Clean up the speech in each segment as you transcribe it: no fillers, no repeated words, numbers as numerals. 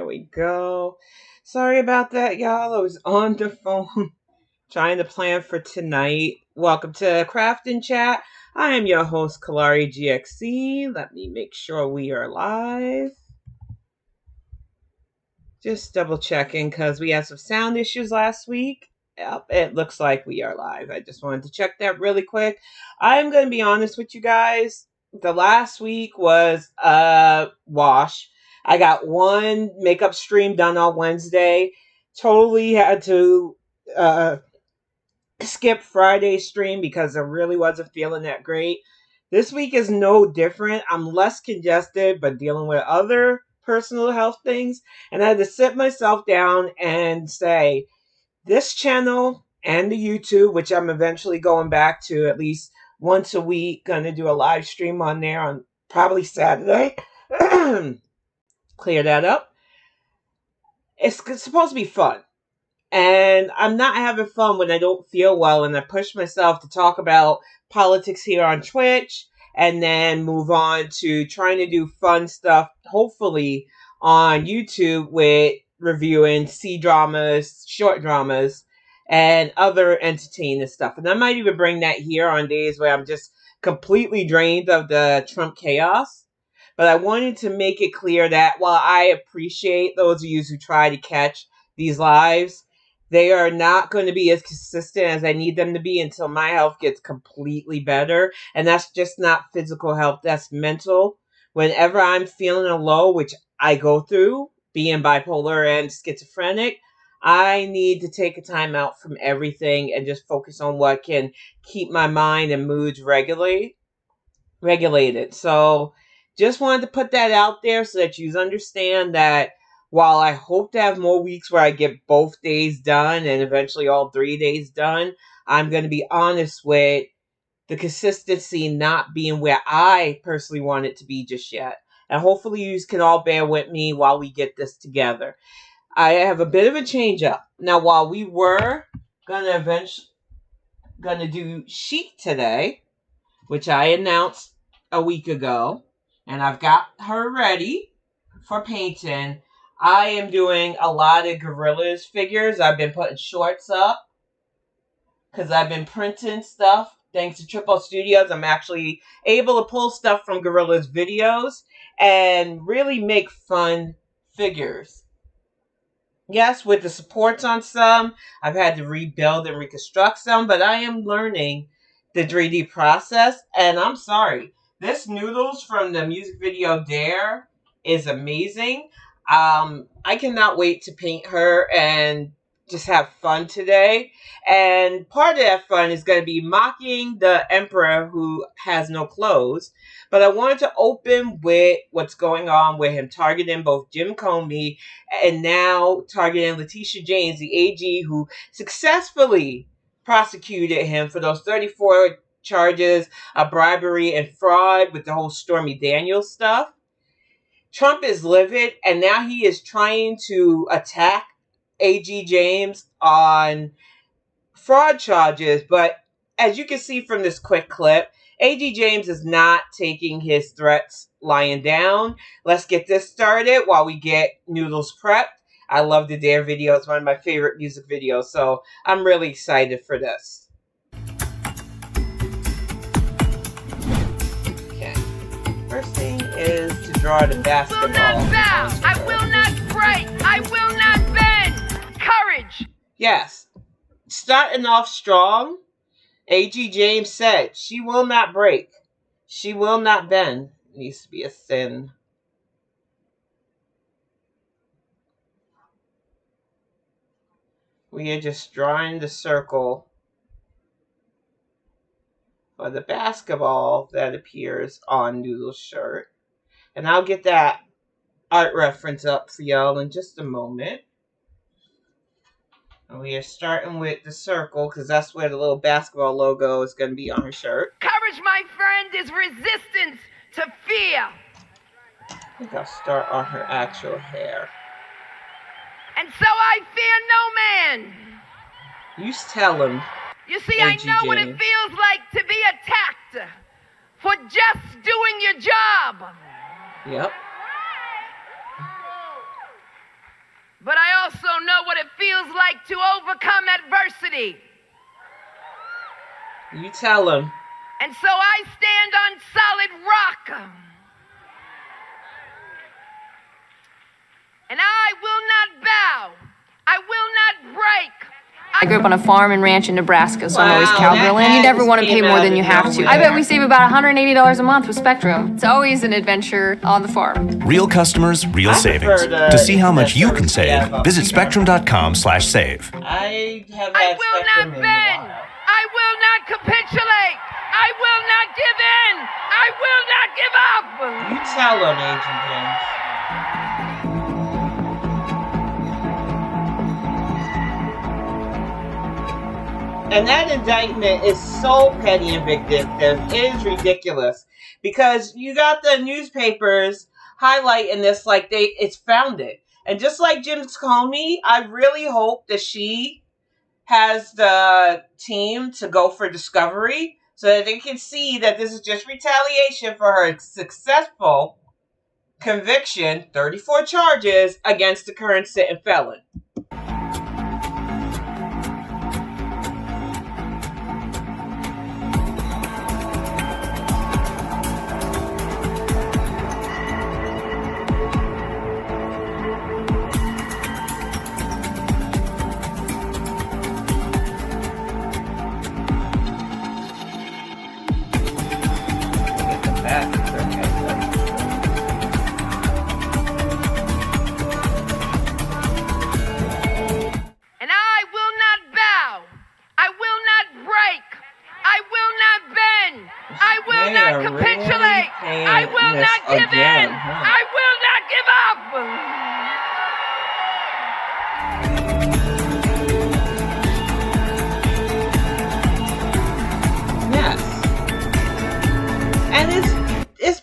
we go. Sorry about that, y'all. I was on the phone trying to plan for tonight. Welcome to Craft&Chat. I am your host, KalariGxC. Let me make sure we are live. Just double checking because we had some sound issues last week. Yep, it looks like we are live. I just wanted to check that really quick. I'm going to be honest with you guys. The last week was a wash. I got one makeup stream done on Wednesday. Totally had to skip Friday's stream because I really wasn't feeling that great. This week is no different. I'm less congested, but dealing with other personal health things. And I had to sit myself down and say, this channel and the YouTube, which I'm eventually going back to at least once a week, going to do a live stream on there on probably Saturday. Clear that up. It's supposed to be fun. And I'm not having fun when I don't feel well, and I push myself to talk about politics here on Twitch and then move on to trying to do fun stuff, hopefully on YouTube with reviewing C-dramas, short dramas, and other entertaining stuff. And I might even bring that here on days where I'm just completely drained of the Trump chaos. But I wanted to make it clear that while I appreciate those of you who try to catch these lives, they are not going to be as consistent as I need them to be until my health gets completely better. And that's just not physical health, that's mental. Whenever I'm feeling a low, which I go through, being bipolar and schizophrenic, I need to take a time out from everything and just focus on what can keep my mind and moods regulated. So just wanted to put that out there so that you understand that while I hope to have more weeks where I get both days done and eventually all 3 days done, I'm going to be honest with the consistency not being where I personally want it to be just yet. And hopefully you can all bear with me while we get this together. I have a bit of a change up. Now, while we were going to do Chic today, which I announced a week ago, and I've got her ready for painting, I am doing a lot of Gorillas figures. I've been putting shorts up because I've been printing stuff. Thanks to Tripo Studios, I'm actually able to pull stuff from Gorillas videos and really make fun figures. Yes, with the supports on some, I've had to rebuild and reconstruct some, but I am learning the 3D process, and I'm sorry. This Noodles from the music video Dare is amazing. I cannot wait to paint her and just have fun today. And part of that fun is going to be mocking the emperor who has no clothes. But I wanted to open with what's going on with him targeting both Jim Comey and now targeting Letitia James, the AG, who successfully prosecuted him for those 34 charges of bribery and fraud with the whole Stormy Daniels stuff. Trump is livid, and now he is trying to attack AG James on fraud charges. But as you can see from this quick clip, AG James is not taking his threats lying down. Let's get this started while we get Noodles prepped. I love the Dare video. It's one of my favorite music videos, so I'm really excited for this. Okay. First thing is to draw the basketball. I will not bow. I will not break. I will not bend. Courage. Yes. Starting off strong, AG James said, she will not break. She will not bend. It needs to be a thin. We are just drawing the circle for the basketball that appears on Noodle's shirt. And I'll get that art reference up for y'all in just a moment. And we are starting with the circle because that's where the little basketball logo is going to be on her shirt. Courage, my friend, is resistance to fear. I think I'll start on her actual hair. And so I fear no man. You tell him. You see, I know what it feels like to be attacked for just doing your job. Yep. to overcome adversity. You tell him. And so I stand on solid rock. And I will not bow. I will not break. I grew up on a farm and ranch in Nebraska, so I'm always cowgirling. You never want to pay more than you have to. I bet we save about $180 a month with Spectrum. It's always an adventure on the farm. Real customers, real savings. To see how much you can save, visit spectrum.com/save. I will not bend. I will not capitulate. I will not give in. I will not give up. You tell him, Agent James. And that indictment is so petty and vindictive. It is ridiculous. Because you got the newspapers highlighting this like it's founded. And just like Jim's Comey, I really hope that she has the team to go for discovery so that they can see that this is just retaliation for her successful conviction, 34 charges, against the current sitting felon.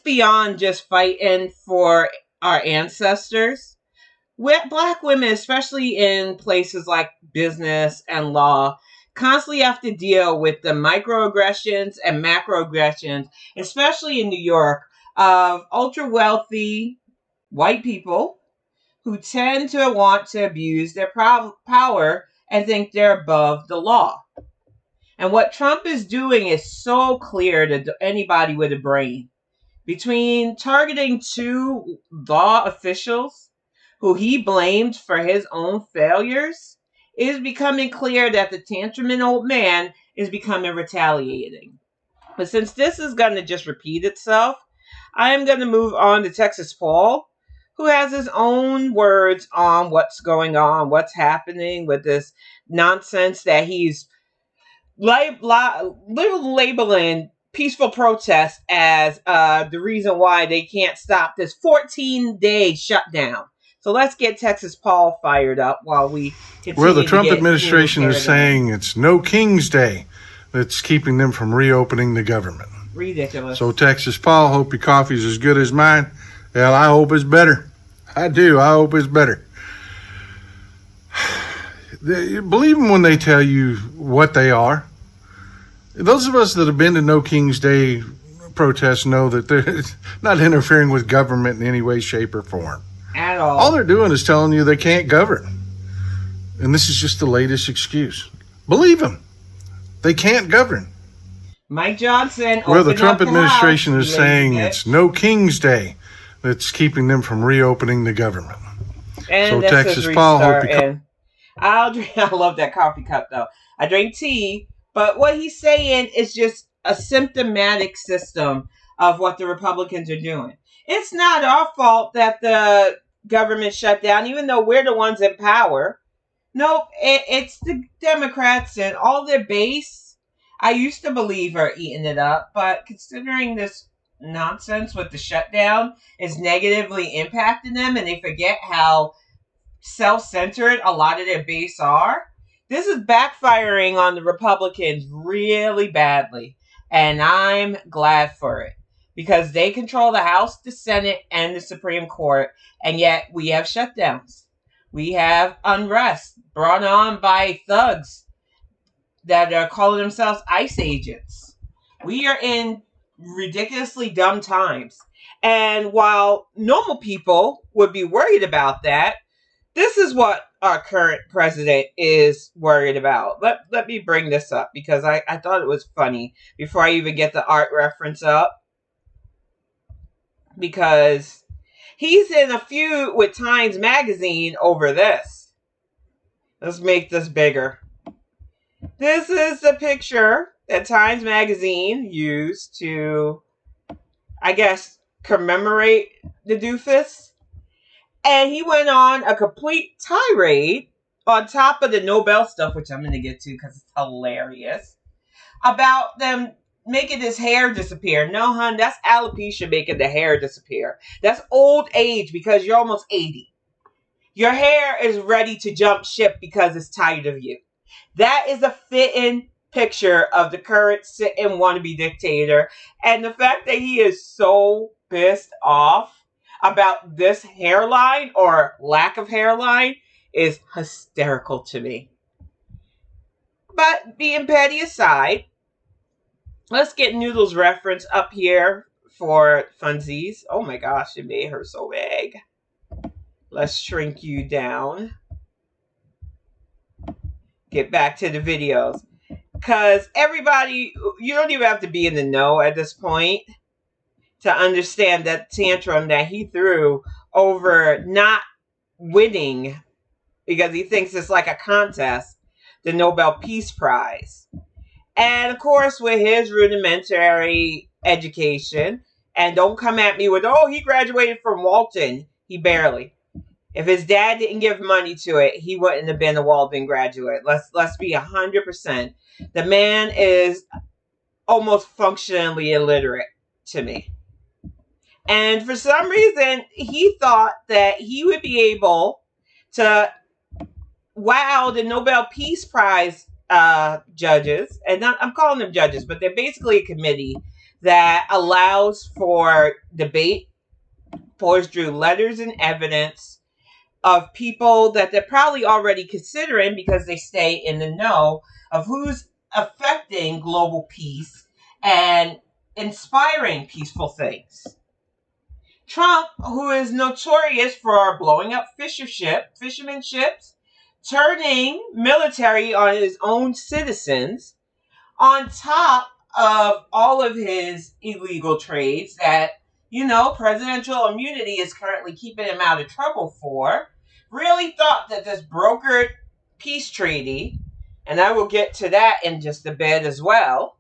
Beyond just fighting for our ancestors, Black women, especially in places like business and law, constantly have to deal with the microaggressions and macroaggressions, especially in New York, of ultra wealthy white people who tend to want to abuse their power and think they're above the law. And what Trump is doing is so clear to anybody with a brain. Between targeting 2 law officials who he blamed for his own failures, it is becoming clear that the tantrum old man is becoming retaliating. But since this is going to just repeat itself, I am going to move on to Texas Paul, who has his own words on what's going on, what's happening with this nonsense that he's labeling peaceful protest as the reason why they can't stop this 14-day shutdown. So let's get Texas Paul fired up while we continue. Well, the Trump administration is saying it's no King's Day that's keeping them from reopening the government. Ridiculous. So Texas Paul, hope your coffee's as good as mine. Well, I hope it's better. I do. I hope it's better. Believe them when they tell you what they are. Those of us that have been to No King's Day protests know that they're not interfering with government in any way, shape, or form. At all. All they're doing is telling you they can't govern. And this is just the latest excuse. Believe them. They can't govern. Mike Johnson. Well, the Trump administration is saying it's No King's Day that's keeping them from reopening the government. And so Texas Paul, hope you I love that coffee cup, though. I drink tea. But what he's saying is just a symptomatic system of what the Republicans are doing. It's not our fault that the government shut down, even though we're the ones in power. Nope, it's the Democrats and all their base. I used to believe are eating it up, but considering this nonsense with the shutdown is negatively impacting them and they forget how self-centered a lot of their base are, this is backfiring on the Republicans really badly, and I'm glad for it because they control the House, the Senate, and the Supreme Court, and yet we have shutdowns. We have unrest brought on by thugs that are calling themselves ICE agents. We are in ridiculously dumb times, and while normal people would be worried about that, this is what our current president is worried about. Let me bring this up because I thought it was funny before I even get the art reference up. Because he's in a feud with Times Magazine over this. Let's make this bigger. This is the picture that Times Magazine used to, I guess, commemorate the doofus. And he went on a complete tirade on top of the Nobel stuff, which I'm going to get to because it's hilarious, about them making his hair disappear. No, hun, that's alopecia making the hair disappear. That's old age because you're almost 80. Your hair is ready to jump ship because it's tired of you. That is a fitting picture of the current sit-in wannabe dictator. And the fact that he is so pissed off about this hairline or lack of hairline is hysterical to me. But being petty aside, let's get Noodle's reference up here for funsies. Oh my gosh, it made her so big. Let's shrink you down. Get back to the videos. Because everybody, you don't even have to be in the know at this point to understand that tantrum that he threw over not winning because he thinks it's like a contest, the Nobel Peace Prize. And of course, with his rudimentary education, and don't come at me with, oh, he graduated from Walton. He barely. If his dad didn't give money to it, he wouldn't have been a Walton graduate. Let's be 100%. The man is almost functionally illiterate to me. And for some reason, he thought that he would be able to wow the Nobel Peace Prize judges, and I'm calling them judges, but they're basically a committee that allows for debate, pours through letters and evidence of people that they're probably already considering because they stay in the know of who's affecting global peace and inspiring peaceful things. Trump, who is notorious for blowing up fishermen ships, turning military on his own citizens, on top of all of his illegal trades that, presidential immunity is currently keeping him out of trouble for, really thought that this brokered peace treaty, and I will get to that in just a bit as well,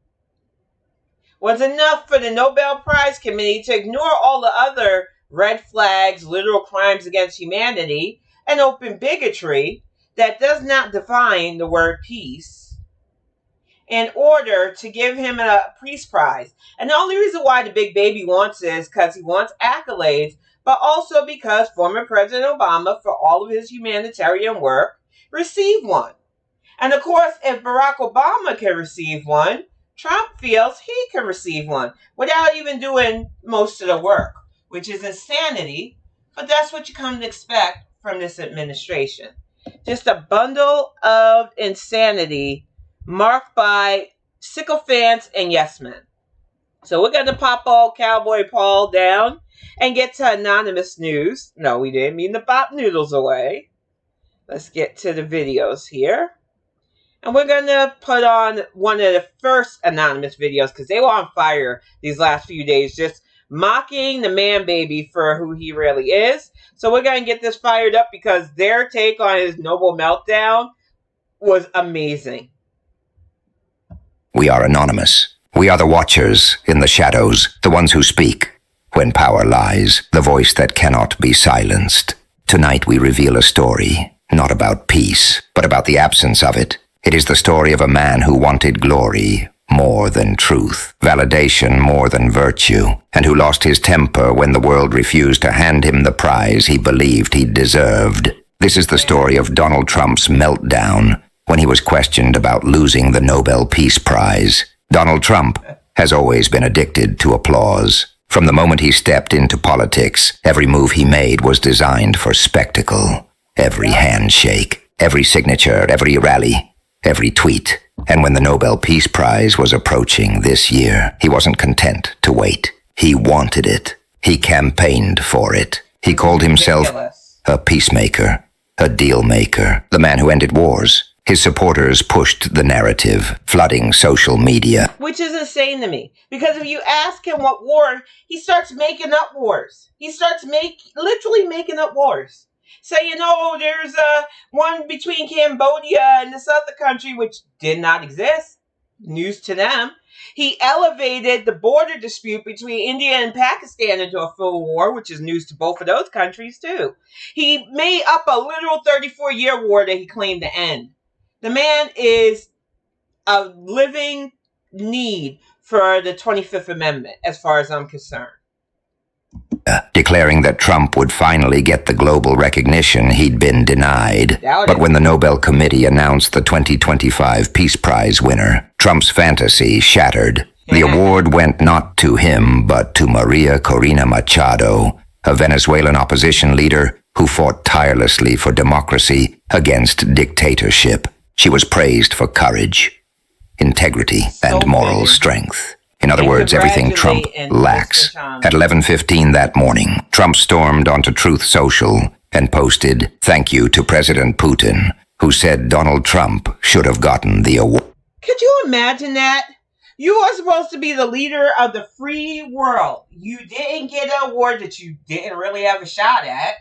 was enough for the Nobel Prize Committee to ignore all the other red flags, literal crimes against humanity, and open bigotry that does not define the word peace in order to give him a peace prize. And the only reason why the big baby wants it is because he wants accolades, but also because former President Obama, for all of his humanitarian work, received one. And of course, if Barack Obama can receive one, Trump feels he can receive one without even doing most of the work, which is insanity, but that's what you come to expect from this administration. Just a bundle of insanity marked by sycophants and yes men. So we're going to pop all Cowboy Paul down and get to anonymous news. No, we didn't mean to pop Noodles away. Let's get to the videos here. And we're going to put on one of the first anonymous videos because they were on fire these last few days, just mocking the man baby for who he really is. So we're going to get this fired up because their take on his Nobel meltdown was amazing. We are anonymous. We are the watchers in the shadows, the ones who speak. When power lies, the voice that cannot be silenced. Tonight we reveal a story, not about peace, but about the absence of it. It is the story of a man who wanted glory more than truth, validation more than virtue, and who lost his temper when the world refused to hand him the prize he believed he deserved. This is the story of Donald Trump's meltdown when he was questioned about losing the Nobel Peace Prize. Donald Trump has always been addicted to applause. From the moment he stepped into politics, every move he made was designed for spectacle. Every handshake, every signature, every rally, every tweet. And when the Nobel Peace Prize was approaching this year, he wasn't content to wait. He wanted it. He campaigned for it. He called himself a peacemaker. a deal maker, the man who ended wars. His supporters pushed the narrative, flooding social media. Which is insane to me. Because if you ask him what war, he starts making up wars. He starts literally making up wars. Saying, oh, there's one between Cambodia and this other country, which did not exist. News to them. He elevated the border dispute between India and Pakistan into a full war, which is news to both of those countries, too. He made up a literal 34-year war that he claimed to end. The man is a living need for the 25th Amendment, as far as I'm concerned. Declaring that Trump would finally get the global recognition he'd been denied. But when the Nobel Committee announced the 2025 Peace Prize winner, Trump's fantasy shattered. The award went not to him, but to Maria Corina Machado, a Venezuelan opposition leader who fought tirelessly for democracy against dictatorship. She was praised for courage, integrity, and moral strength. In other words, everything Trump lacks. At 11:15 that morning, Trump stormed onto Truth Social and posted, "Thank you to President Putin, who said Donald Trump should have gotten the award." Could you imagine that? You are supposed to be the leader of the free world. You didn't get an award that you didn't really have a shot at.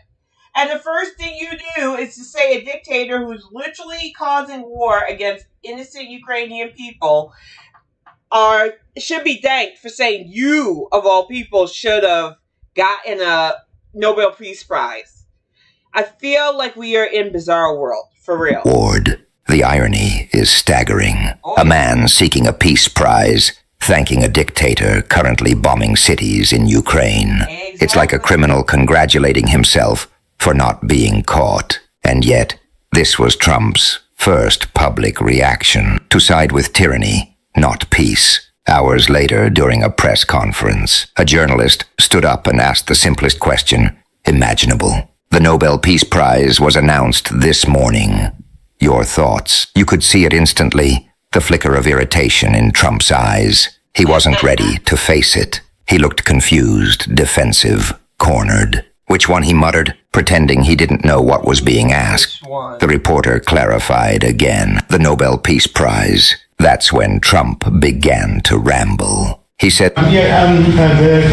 And the first thing you do is to say a dictator who's literally causing war against innocent Ukrainian people should be thanked for saying you, of all people, should have gotten a Nobel Peace Prize. I feel like we are in bizarre world, for real. Award. The irony is staggering. A man seeking a peace prize, thanking a dictator currently bombing cities in Ukraine. Exactly. It's like a criminal congratulating himself for not being caught. And yet, this was Trump's first public reaction to side with tyranny, not peace. Hours later, during a press conference, a journalist stood up and asked the simplest question imaginable. The Nobel Peace Prize was announced this morning. Your thoughts. You could see it instantly, the flicker of irritation in Trump's eyes. He wasn't ready to face it. He looked confused, defensive, cornered. Which one, he muttered, pretending he didn't know what was being asked. The reporter clarified again. The Nobel Peace Prize. That's when Trump began to ramble. He said, the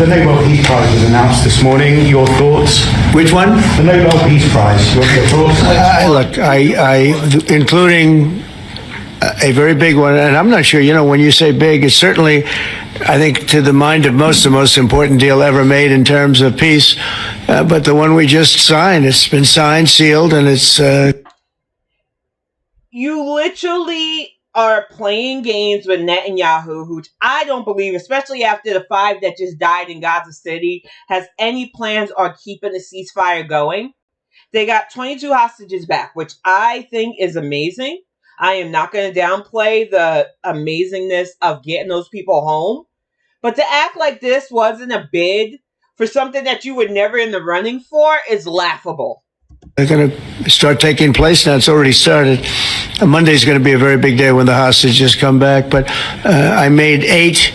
Nobel Peace Prize was announced this morning. Your thoughts? Which one? The Nobel Peace Prize. Your thoughts? Look, including a very big one, and I'm not sure, when you say big, it's certainly, I think, to the mind of most, the most important deal ever made in terms of peace. But the one we just signed, it's been signed, sealed, and it's... You literally are playing games with Netanyahu, which I don't believe, especially after the 5 that just died in Gaza City, has any plans on keeping the ceasefire going. They got 22 hostages back, which I think is amazing. I am not going to downplay the amazingness of getting those people home. But to act like this wasn't a bid for something that you were never in the running for is laughable. They're going to start taking place now. It's already started. Monday's going to be a very big day when the hostages come back. But I made 8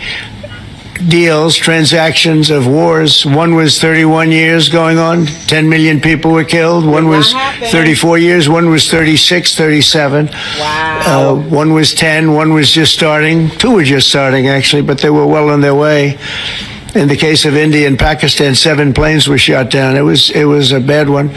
deals, transactions of wars. One was 31 years going on. 10 million people were killed. One was 34 years. One was 36, 37. Wow. One was 10. One was just starting. 2 were just starting, actually, but they were well on their way. In the case of India and Pakistan, 7 planes were shot down. It was a bad one.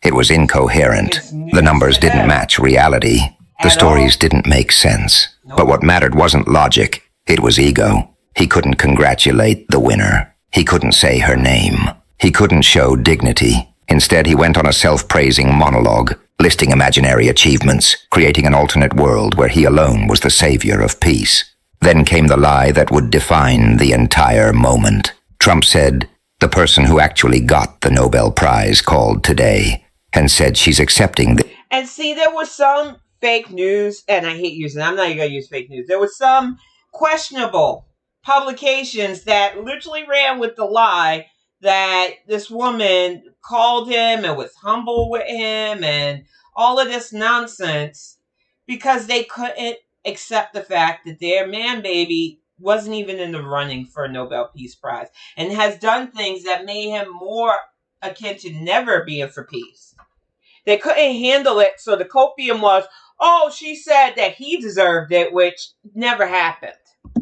It was incoherent. The numbers didn't match reality. The stories didn't make sense. But what mattered wasn't logic. It was ego. He couldn't congratulate the winner. He couldn't say her name. He couldn't show dignity. Instead, he went on a self-praising monologue, listing imaginary achievements, creating an alternate world where he alone was the savior of peace. Then came the lie that would define the entire moment. Trump said, the person who actually got the Nobel Prize called today and said she's accepting the... And see, there was some fake news, and I hate using it. I'm not even going to use fake news. There was some questionable publications that literally ran with the lie that this woman called him and was humble with him and all of this nonsense because they couldn't accept the fact that their man baby wasn't even in the running for a Nobel Peace Prize and has done things that made him more akin to never being for peace. They couldn't handle it, so the copium was, oh, she said that he deserved it, which never happened.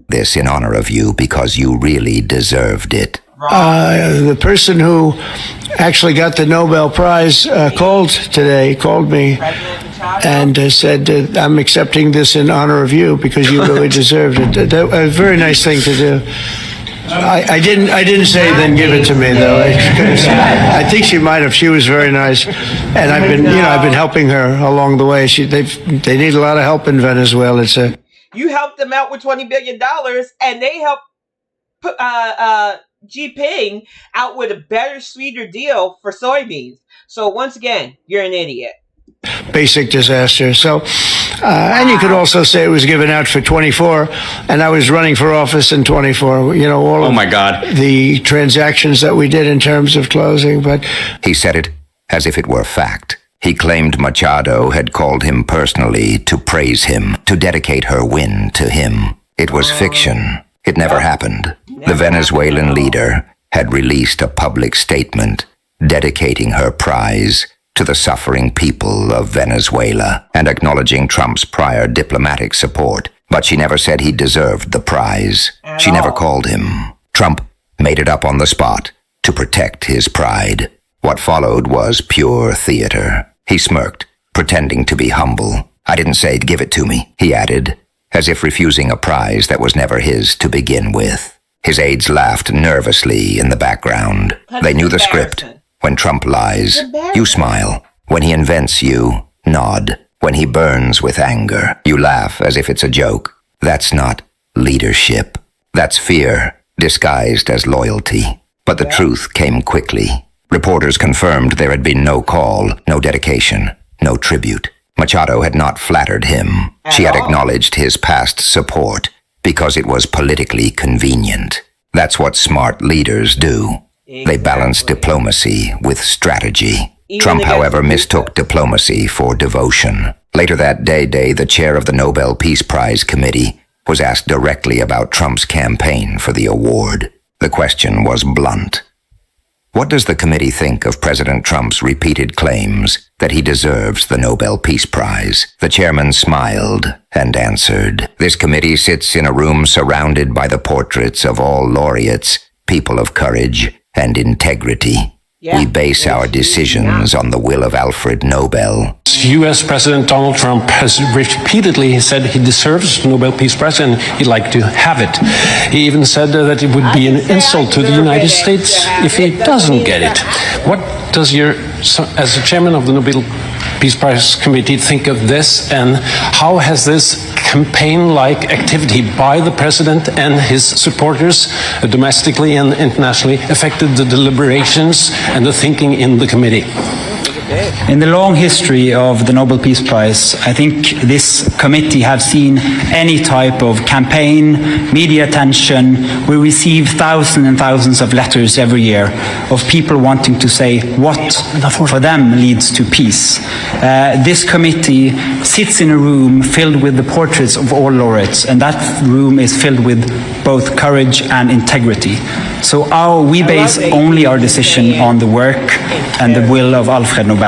This in honor of you because you really deserved it. The person who actually got the Nobel Prize called me and said, I'm accepting this in honor of you because you really deserved it. That was a very nice thing to do. I didn't say then give it to me though. I think she might have. She was very nice, and I've been helping her along the way. They need a lot of help in Venezuela. You helped them out with $20 billion, and they helped put Jinping out with a better, sweeter deal for soybeans. So once again, you're an idiot. Basic disaster. So, and you could also say it was given out for 24, and I was running for office in 24. You know, all of the transactions that we did in terms of closing. But he said it as if it were fact. He claimed Machado had called him personally to praise him, to dedicate her win to him. It was fiction. It never happened. The Venezuelan leader had released a public statement dedicating her prize to the suffering people of Venezuela and acknowledging Trump's prior diplomatic support, but she never said he deserved the prize. She never called him. Trump made it up on the spot to protect his pride. What followed was pure theater. He smirked, pretending to be humble. I didn't say give it to me, he added, as if refusing a prize that was never his to begin with. His aides laughed nervously in the background. They knew the script. When Trump lies, you smile. When he invents, you nod. When he burns with anger, you laugh as if it's a joke. That's not leadership. That's fear, disguised as loyalty. But the truth came quickly. Reporters confirmed there had been no call, no dedication, no tribute. Machado had not flattered him. She had acknowledged his past support because it was politically convenient. That's what smart leaders do. They balance diplomacy with strategy. Trump, however, mistook diplomacy for devotion. Later that day, the chair of the Nobel Peace Prize Committee was asked directly about Trump's campaign for the award. The question was blunt. What does the committee think of President Trump's repeated claims that he deserves the Nobel Peace Prize? The chairman smiled and answered, This committee sits in a room surrounded by the portraits of all laureates, people of courage and integrity. We base our decisions on the will of Alfred Nobel. U.S. President Donald Trump has repeatedly said he deserves the Nobel Peace Prize and he'd like to have it. He even said that it would be an insult to the United States if he doesn't get it. What does as the chairman of the Nobel Peace Prize Committee, think of this, and how has this campaign-like activity by the president and his supporters, domestically and internationally, affected the deliberations and the thinking in the committee? In the long history of the Nobel Peace Prize, I think this committee have seen any type of campaign, media attention. We receive thousands and thousands of letters every year of people wanting to say what for them leads to peace. This committee sits in a room filled with the portraits of all laureates, and that room is filled with both courage and integrity. So we base only our decision on the work and the will of Alfred Nobel.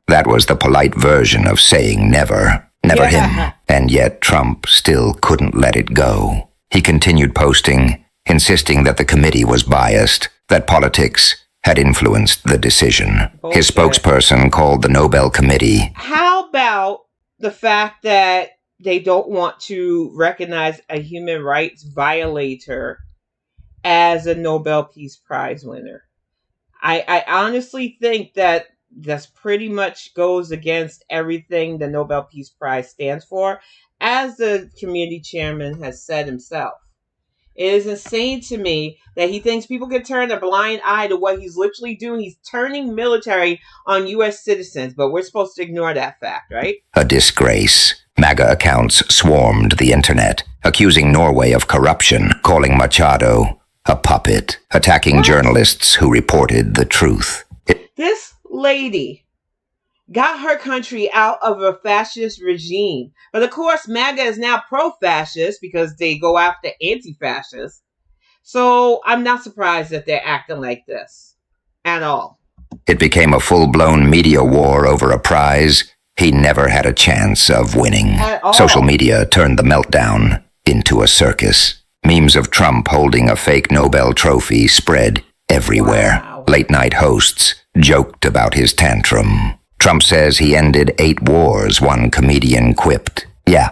That was the polite version of saying never him. And yet Trump still couldn't let it go. He continued posting, insisting that the committee was biased, that politics had influenced the decision. His spokesperson called the Nobel Committee. How about the fact that they don't want to recognize a human rights violator as a Nobel Peace Prize winner? I honestly think that this pretty much goes against everything the Nobel Peace Prize stands for, as the committee chairman has said himself. It is insane to me that he thinks people can turn a blind eye to what he's literally doing. He's turning military on U.S. citizens, but we're supposed to ignore that fact, right? A disgrace. MAGA accounts swarmed the internet, accusing Norway of corruption, calling Machado a puppet, attacking journalists who reported the truth. This lady got her country out of a fascist regime. But of course, MAGA is now pro-fascist because they go after anti-fascists. So I'm not surprised that they're acting like this at all. It became a full-blown media war over a prize he never had a chance of winning. Social media turned the meltdown into a circus. Memes of Trump holding a fake Nobel trophy spread everywhere. Wow. Late-night hosts joked about his tantrum. Trump says he ended 8 wars, one comedian quipped. Yeah,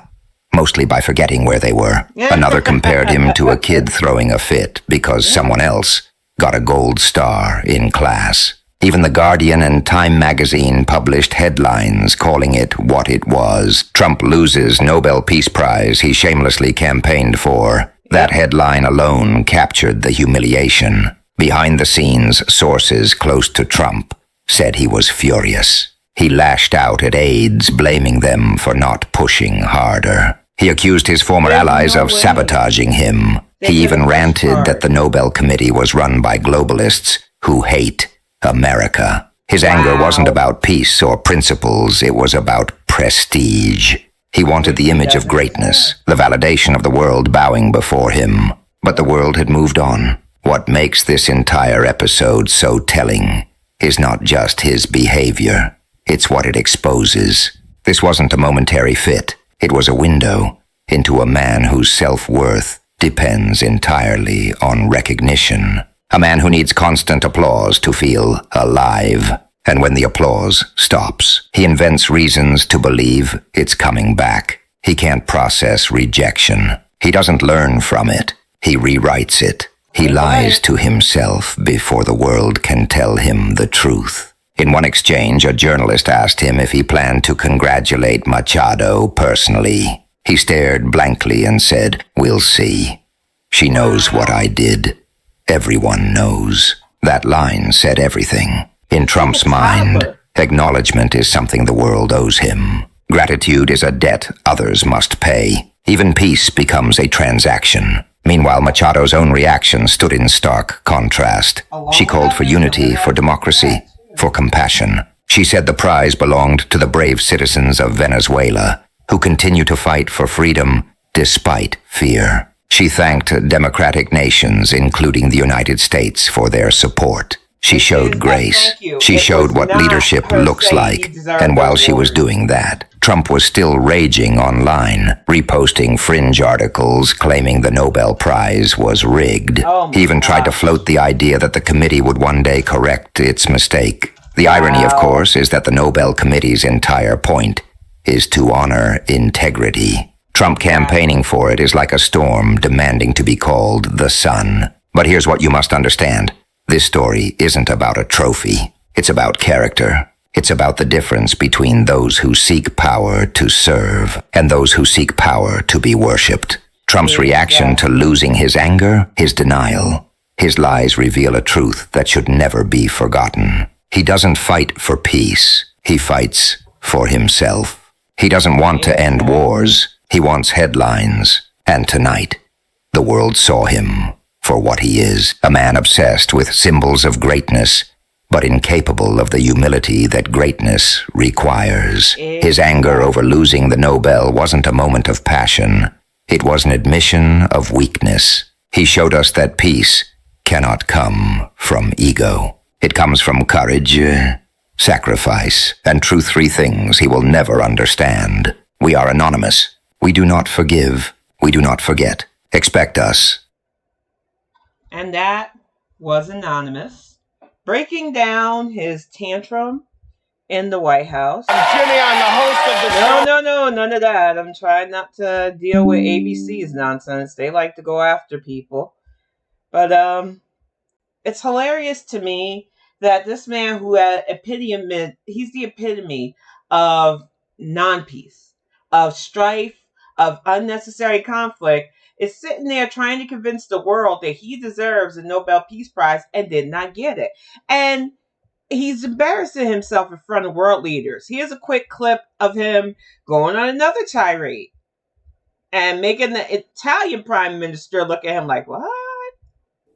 mostly by forgetting where they were. Another compared him to a kid throwing a fit because someone else got a gold star in class. Even The Guardian and Time magazine published headlines calling it what it was. Trump loses Nobel Peace Prize he shamelessly campaigned for. That headline alone captured the humiliation. Behind the scenes, sources close to Trump said he was furious. He lashed out at aides, blaming them for not pushing harder. He accused his former allies of sabotaging him. He even ranted that the Nobel Committee was run by globalists who hate America. His anger wasn't about peace or principles, it was about prestige. He wanted the image of greatness, the validation of the world bowing before him. But the world had moved on. What makes this entire episode so telling is not just his behavior, it's what it exposes. This wasn't a momentary fit, it was a window into a man whose self-worth depends entirely on recognition. A man who needs constant applause to feel alive. And when the applause stops, he invents reasons to believe it's coming back. He can't process rejection. He doesn't learn from it. He rewrites it. He lies to himself before the world can tell him the truth. In one exchange, a journalist asked him if he planned to congratulate Machado personally. He stared blankly and said, "We'll see. She knows what I did. Everyone knows." That line said everything. In Trump's mind, acknowledgement is something the world owes him. Gratitude is a debt others must pay. Even peace becomes a transaction. Meanwhile, Machado's own reaction stood in stark contrast. She called for unity, for democracy, for compassion. She said the prize belonged to the brave citizens of Venezuela, who continue to fight for freedom despite fear. She thanked democratic nations, including the United States, for their support. She showed grace. She showed what leadership looks like. And while she was doing that, Trump was still raging online, reposting fringe articles claiming the Nobel Prize was rigged. He even tried to float the idea that the committee would one day correct its mistake. The irony, of course, is that the Nobel Committee's entire point is to honor integrity. Trump campaigning for it is like a storm demanding to be called the sun. But here's what you must understand. This story isn't about a trophy. It's about character. It's about the difference between those who seek power to serve and those who seek power to be worshipped. Trump's reaction to losing his anger, his denial. His lies reveal a truth that should never be forgotten. He doesn't fight for peace. He fights for himself. He doesn't want to end wars. He wants headlines. And tonight, the world saw him for what he is, a man obsessed with symbols of greatness, but incapable of the humility that greatness requires. His anger over losing the Nobel wasn't a moment of passion. It was an admission of weakness. He showed us that peace cannot come from ego. It comes from courage, sacrifice, and truth, 3 things he will never understand. We are anonymous. We do not forgive. We do not forget. Expect us. And that was Anonymous, breaking down his tantrum in the White House. Jimmy, I'm the host of the show. No, none of that. I'm trying not to deal with ABC's nonsense. They like to go after people. But it's hilarious to me that this man who had he's the epitome of non-peace, of strife, of unnecessary conflict, is sitting there trying to convince the world that he deserves a Nobel Peace Prize and did not get it. And he's embarrassing himself in front of world leaders. Here's a quick clip of him going on another tirade and making the Italian Prime Minister look at him like, what?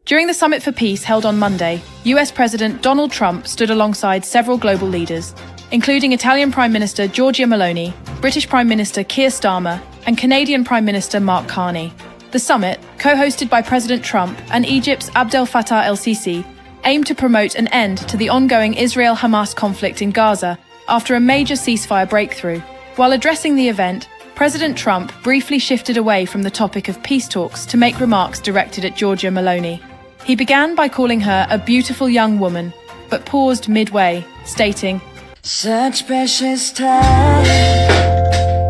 During the Summit for Peace held on Monday, US President Donald Trump stood alongside several global leaders, including Italian Prime Minister Giorgia Meloni, British Prime Minister Keir Starmer, and Canadian Prime Minister Mark Carney. The summit, co-hosted by President Trump and Egypt's Abdel Fattah el-Sisi, aimed to promote an end to the ongoing Israel-Hamas conflict in Gaza after a major ceasefire breakthrough. While addressing the event, President Trump briefly shifted away from the topic of peace talks to make remarks directed at Giorgia Meloni. He began by calling her a beautiful young woman, but paused midway, stating, "Such precious time."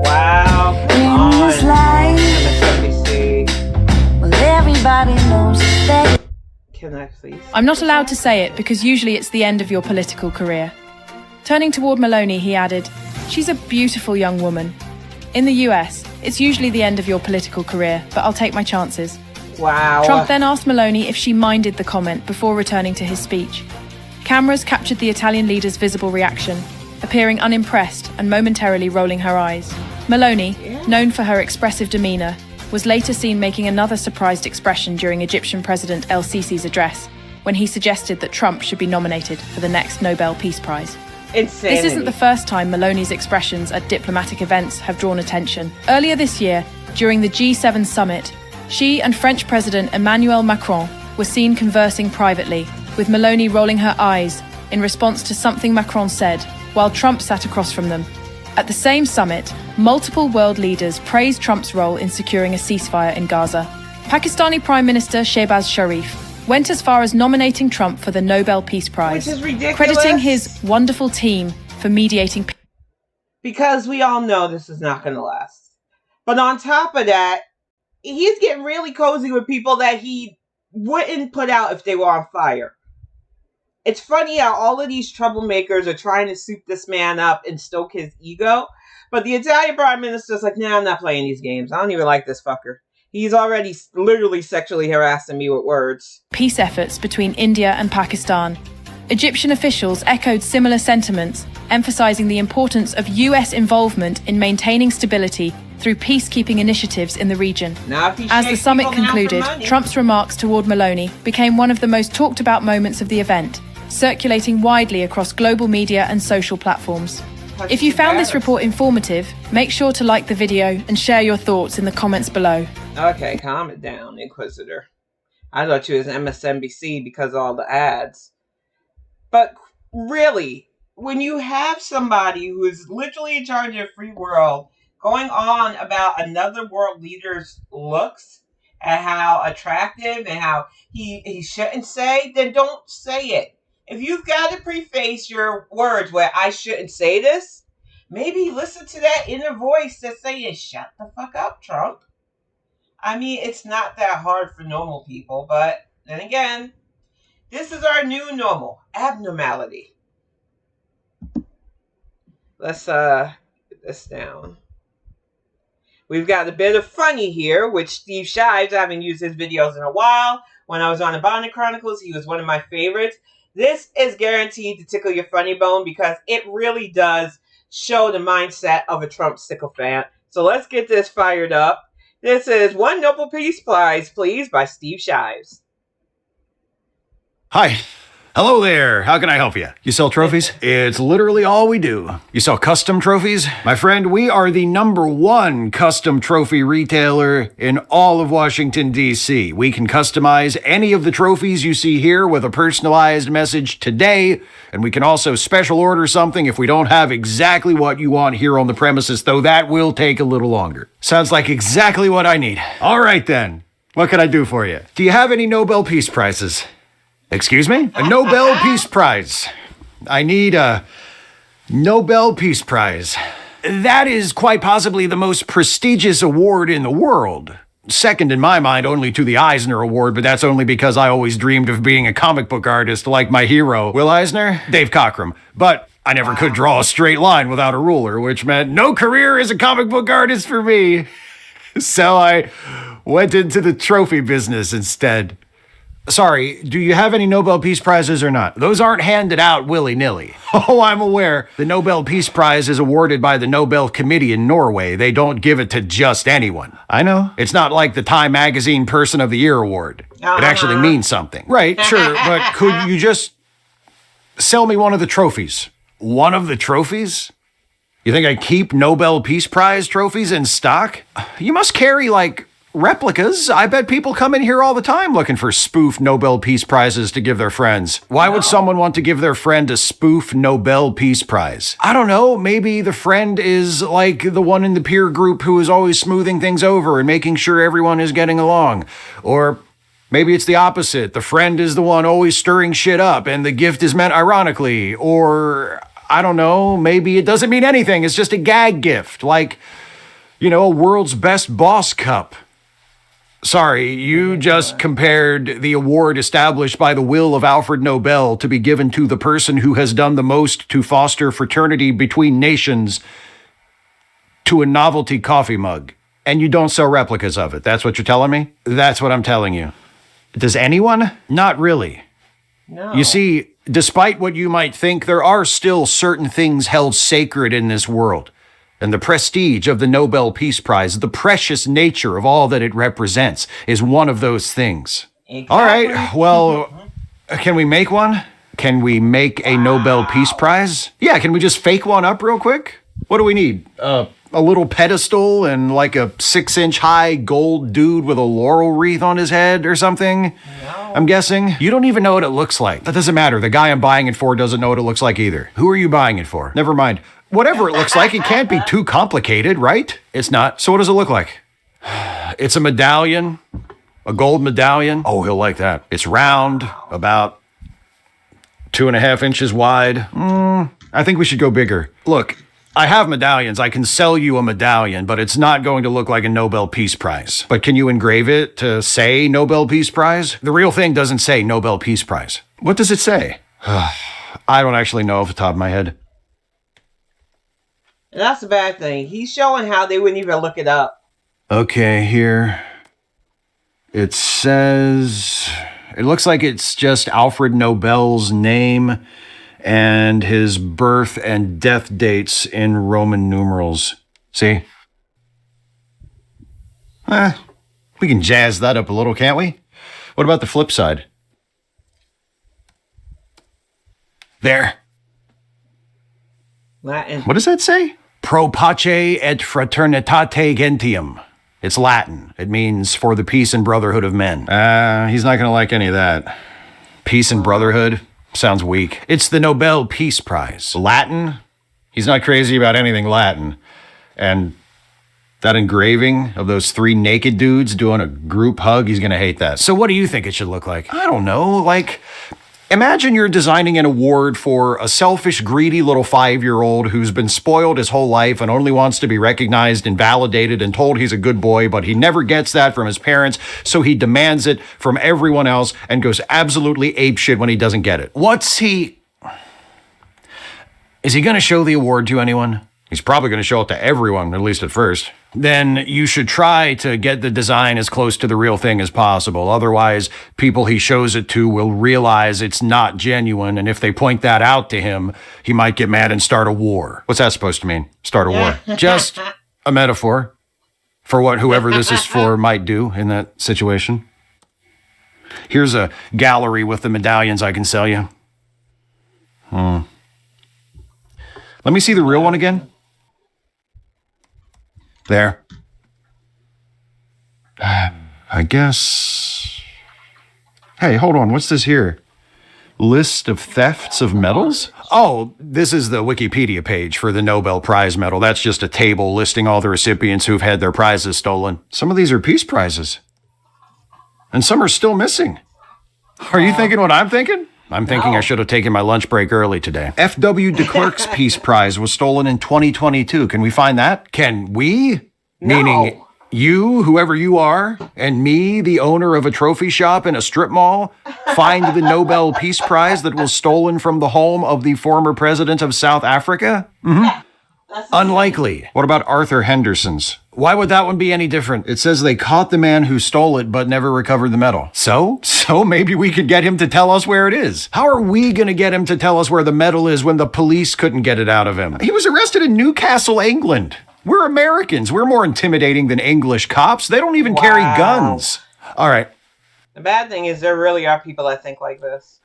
Wow, come on. MSNBC. Well, everybody knows that. Can I please? "I'm not allowed to say it because usually it's the end of your political career." Turning toward Meloni, he added, "She's a beautiful young woman. In the US, it's usually the end of your political career, but I'll take my chances." Wow. Trump then asked Meloni if she minded the comment before returning to his speech. Cameras captured the Italian leader's visible reaction, appearing unimpressed and momentarily rolling her eyes. Meloni, known for her expressive demeanour, was later seen making another surprised expression during Egyptian President El Sisi's address, when he suggested that Trump should be nominated for the next Nobel Peace Prize. Insanity. This isn't the first time Meloni's expressions at diplomatic events have drawn attention. Earlier this year, during the G7 summit, she and French President Emmanuel Macron were seen conversing privately, with Meloni rolling her eyes in response to something Macron said, while Trump sat across from them. At the same summit, multiple world leaders praised Trump's role in securing a ceasefire in Gaza. Pakistani Prime Minister Shehbaz Sharif went as far as nominating Trump for the Nobel Peace Prize, Which is ridiculous. crediting his wonderful team for mediating peace. Because we all know this is not going to last. But on top of that, he's getting really cozy with people that he wouldn't put out if they were on fire. It's funny how all of these troublemakers are trying to soup this man up and stoke his ego. But the Italian Prime Minister's like, nah, I'm not playing these games. I don't even like this fucker. He's already literally sexually harassing me with words. Peace efforts between India and Pakistan. Egyptian officials echoed similar sentiments, emphasizing the importance of US involvement in maintaining stability through peacekeeping initiatives in the region. As the summit concluded, Trump's remarks toward Meloni became one of the most talked about moments of the event, circulating widely across global media and social platforms. If you found this report informative, make sure to like the video and share your thoughts in the comments below. Okay, calm it down, Inquisitor. I thought you was MSNBC because of all the ads. But really, when you have somebody who is literally in charge of the free world going on about another world leader's looks and how attractive and how he shouldn't say, then don't say it. If you've got to preface your words where I shouldn't say this, maybe listen to that inner voice that's saying, shut the fuck up, Trump. I mean, it's not that hard for normal people, but then again, this is our new normal, abnormality. Let's get this down. We've got a bit of funny here, which Steve Shives, I haven't used his videos in a while. When I was on the Bonnet Chronicles, he was one of my favorites. This is guaranteed to tickle your funny bone because it really does show the mindset of a Trump sycophant. So let's get this fired up. This is One Nobel Peace Prize, please, by Steve Shives. Hi. Hello there. How can I help you? You sell trophies? It's literally all we do. You sell custom trophies? My friend, we are the #1 custom trophy retailer in all of Washington, D.C. We can customize any of the trophies you see here with a personalized message today, and we can also special order something if we don't have exactly what you want here on the premises, though that will take a little longer. Sounds like exactly what I need. All right then. What can I do for you? Do you have any Nobel Peace Prizes? Excuse me? A Nobel Peace Prize. I need a Nobel Peace Prize. That is quite possibly the most prestigious award in the world. Second in my mind only to the Eisner Award, but that's only because I always dreamed of being a comic book artist like my hero, Will Eisner, Dave Cockrum. But I never could draw a straight line without a ruler, which meant no career as a comic book artist for me. So I went into the trophy business instead. Sorry, do you have any Nobel Peace Prizes or not? Those aren't handed out willy-nilly. Oh, I'm aware. The Nobel Peace Prize is awarded by the Nobel Committee in Norway. They don't give it to just anyone. I know. It's not like the Time Magazine Person of the Year Award. It actually means something. Right, sure, but could you just sell me one of the trophies? One of the trophies? You think I keep Nobel Peace Prize trophies in stock? You must carry, like, replicas. I bet people come in here all the time looking for spoof Nobel Peace Prizes to give their friends. Why would someone want to give their friend a spoof Nobel Peace Prize? I don't know. Maybe the friend is like the one in the peer group who is always smoothing things over and making sure everyone is getting along. Or maybe it's the opposite. The friend is the one always stirring shit up and the gift is meant ironically. Or, I don't know, maybe it doesn't mean anything. It's just a gag gift. Like, you know, a world's best boss cup. Sorry, you just compared the award established by the will of Alfred Nobel to be given to the person who has done the most to foster fraternity between nations to a novelty coffee mug. And you don't sell replicas of it. That's what you're telling me? That's what I'm telling you. Does anyone? Not really. No. You see, despite what you might think, there are still certain things held sacred in this world. And the prestige of the Nobel Peace Prize, the precious nature of all that it represents, is one of those things. Exactly. All right, well, can we make one? Can we make a Nobel Peace Prize? Yeah, can we just fake one up real quick? What do we need? A little pedestal and like a 6-inch high gold dude with a laurel wreath on his head or something? No. I'm guessing. You don't even know what it looks like. That doesn't matter. The guy I'm buying it for doesn't know what it looks like either. Who are you buying it for? Never mind. Whatever it looks like, it can't be too complicated, right? It's not. So what does it look like? It's a medallion, a gold medallion. Oh, he'll like that. It's round, about 2.5 inches wide. I think we should go bigger. Look, I have medallions. I can sell you a medallion, but it's not going to look like a Nobel Peace Prize. But can you engrave it to say Nobel Peace Prize? The real thing doesn't say Nobel Peace Prize. What does it say? I don't actually know off the top of my head. That's the bad thing. He's showing how they wouldn't even look it up. Okay, here. It says... It looks like it's just Alfred Nobel's name and his birth and death dates in Roman numerals. See? We can jazz that up a little, can't we? What about the flip side? There. Latin. What does that say? Pro pace et fraternitate gentium. It's Latin. It means for the peace and brotherhood of men. He's not going to like any of that. Peace and brotherhood? Sounds weak. It's the Nobel Peace Prize. Latin? He's not crazy about anything Latin. And that engraving of those 3 naked dudes doing a group hug, he's going to hate that. So what do you think it should look like? I don't know, like... Imagine you're designing an award for a selfish, greedy little 5-year-old who's been spoiled his whole life and only wants to be recognized and validated and told he's a good boy, but he never gets that from his parents, so he demands it from everyone else and goes absolutely apeshit when he doesn't get it. Is he going to show the award to anyone? He's probably going to show it to everyone, at least at first. Then you should try to get the design as close to the real thing as possible. Otherwise, people he shows it to will realize it's not genuine, and if they point that out to him, he might get mad and start a war. What's that supposed to mean? Start a war. Just a metaphor for what whoever this is for might do in that situation. Here's a gallery with the medallions I can sell you. Let me see the real one again. There. I guess... Hey, hold on. What's this here? List of thefts of medals? Oh, this is the Wikipedia page for the Nobel Prize medal. That's just a table listing all the recipients who've had their prizes stolen. Some of these are peace prizes. And some are still missing. Are you thinking what I'm thinking? I'm thinking I should have taken my lunch break early today. F.W. de Klerk's Peace Prize was stolen in 2022. Can we find that? Can we? No. Meaning you, whoever you are, and me, the owner of a trophy shop in a strip mall, find the Nobel Peace Prize that was stolen from the home of the former president of South Africa? Unlikely. What about Arthur Henderson's? Why would that one be any different? It says they caught the man who stole it but never recovered the medal. So maybe we could get him to tell us where it is. How are we going to get him to tell us where the medal is when the police couldn't get it out of him? He was arrested in Newcastle, England. We're Americans. We're more intimidating than English cops. They don't even carry guns. All right. The bad thing is there really are people that think like this.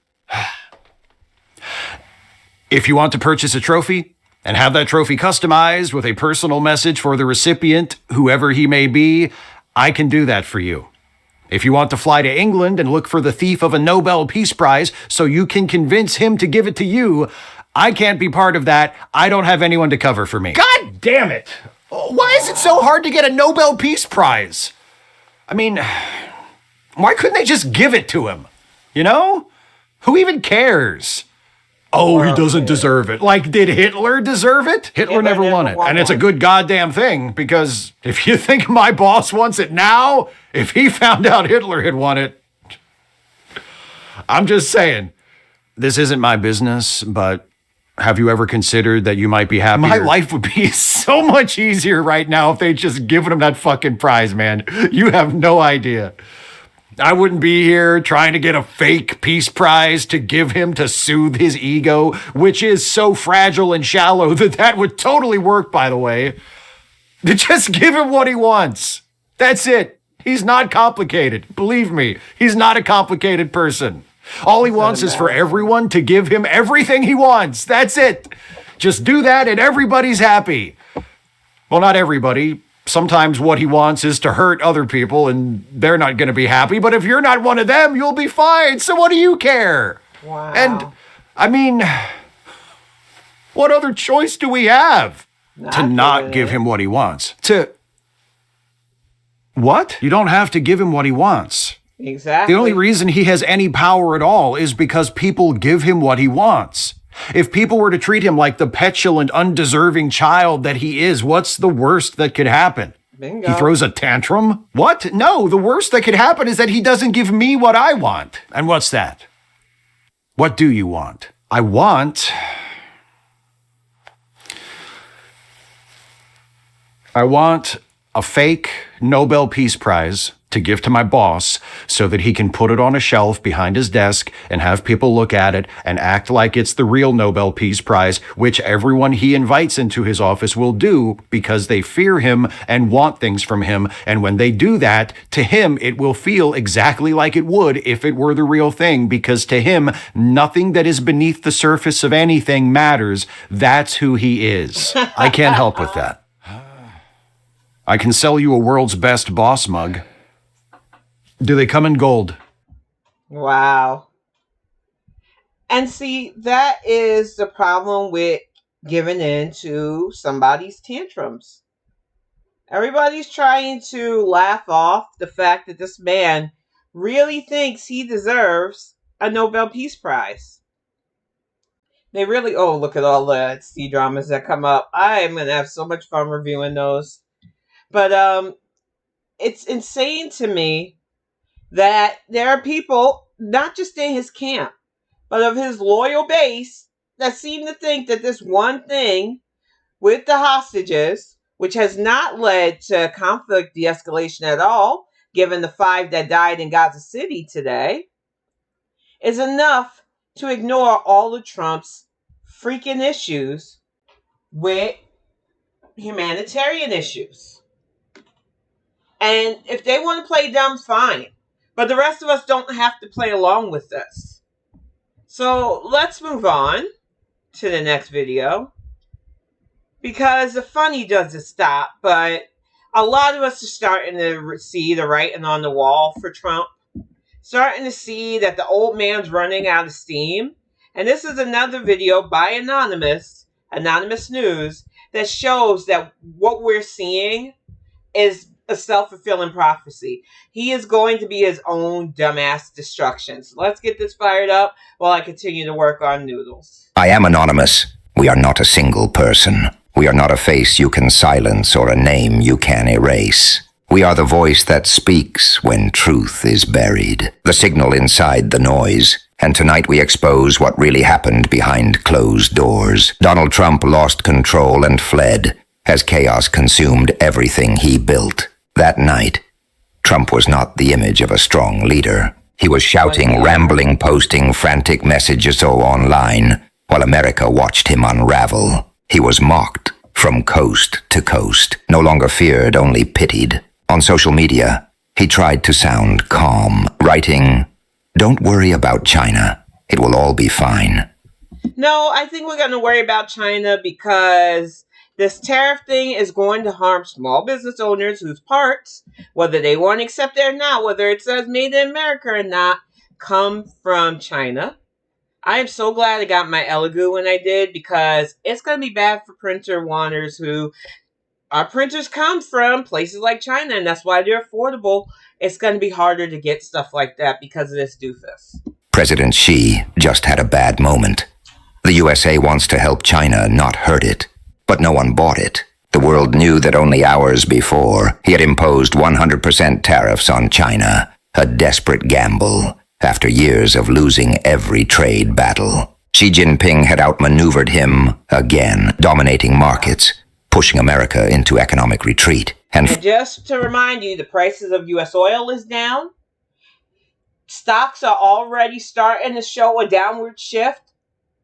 If you want to purchase a trophy, and have that trophy customized with a personal message for the recipient, whoever he may be, I can do that for you. If you want to fly to England and look for the thief of a Nobel Peace Prize so you can convince him to give it to you, I can't be part of that. I don't have anyone to cover for me. God damn it! Why is it so hard to get a Nobel Peace Prize? I mean, why couldn't they just give it to him? You know? Who even cares? Oh, he doesn't deserve it. Like, did Hitler deserve it? Hitler never won it. And it's a good goddamn thing, because if you think my boss wants it now, if he found out Hitler had won it, I'm just saying, this isn't my business, but have you ever considered that you might be happier? My life would be so much easier right now if they'd just given him that fucking prize, man. You have no idea. I wouldn't be here trying to get a fake peace prize to give him to soothe his ego, which is so fragile and shallow that would totally work, by the way. To just give him what he wants. That's it. He's not complicated. Believe me, he's not a complicated person. All he wants is for everyone to give him everything he wants. That's it. Just do that and everybody's happy. Well, not everybody. Sometimes what he wants is to hurt other people and they're not going to be happy. But if you're not one of them, you'll be fine. So what do you care? Wow. And, I mean, what other choice do we have? To not give him what he wants. To... What? You don't have to give him what he wants. Exactly. The only reason he has any power at all is because people give him what he wants. If people were to treat him like the petulant, undeserving child that he is, what's the worst that could happen? Bingo. He throws a tantrum? What? No, the worst that could happen is that he doesn't give me what I want. And what's that? What do you want? I want a fake Nobel Peace Prize to give to my boss so that he can put it on a shelf behind his desk and have people look at it and act like it's the real Nobel Peace Prize, which everyone he invites into his office will do because they fear him and want things from him. And when they do that, to him, it will feel exactly like it would if it were the real thing, because to him, nothing that is beneath the surface of anything matters. That's who he is. I can't help with that. I can sell you a world's best boss mug. Do they come in gold? Wow. And see, that is the problem with giving in to somebody's tantrums. Everybody's trying to laugh off the fact that this man really thinks he deserves a Nobel Peace Prize. They really, oh, look at all the C-dramas that come up. I am going to have so much fun reviewing those. But it's insane to me that there are people, not just in his camp, but of his loyal base, that seem to think that this one thing with the hostages, which has not led to conflict de-escalation at all, given the 5 that died in Gaza City today, is enough to ignore all of Trump's freaking issues with humanitarian issues. And if they want to play dumb, fine. But the rest of us don't have to play along with this. So let's move on to the next video. Because the funny doesn't stop, but a lot of us are starting to see the writing on the wall for Trump. Starting to see that the old man's running out of steam. And this is another video by Anonymous News, that shows that what we're seeing is a self-fulfilling prophecy. He is going to be his own dumbass destruction. So let's get this fired up while I continue to work on Noodles. I am anonymous. We are not a single person. We are not a face you can silence or a name you can erase. We are the voice that speaks when truth is buried, the signal inside the noise. And tonight we expose what really happened behind closed doors. Donald Trump lost control and fled as chaos consumed everything he built. That night, Trump was not the image of a strong leader. He was shouting, rambling, posting frantic messages online, while America watched him unravel. He was mocked from coast to coast, no longer feared, only pitied. On social media, he tried to sound calm, writing, "Don't worry about China. It will all be fine." No, I think we're going to worry about China because This tariff thing is going to harm small business owners whose parts, whether they want to accept it or not, whether it says made in America or not, come from China. I am so glad I got my Elegoo when I did, because it's going to be bad for printer wanners who... Our printers come from places like China, and that's why they're affordable. It's going to be harder to get stuff like that because of this doofus. President Xi just had a bad moment. The USA wants to help China, not hurt it. But no one bought it. The world knew that only hours before, he had imposed 100% tariffs on China. A desperate gamble, after years of losing every trade battle. Xi Jinping had outmaneuvered him again, dominating markets, pushing America into economic retreat. And just to remind you, the prices of U.S. oil is down. Stocks are already starting to show a downward shift.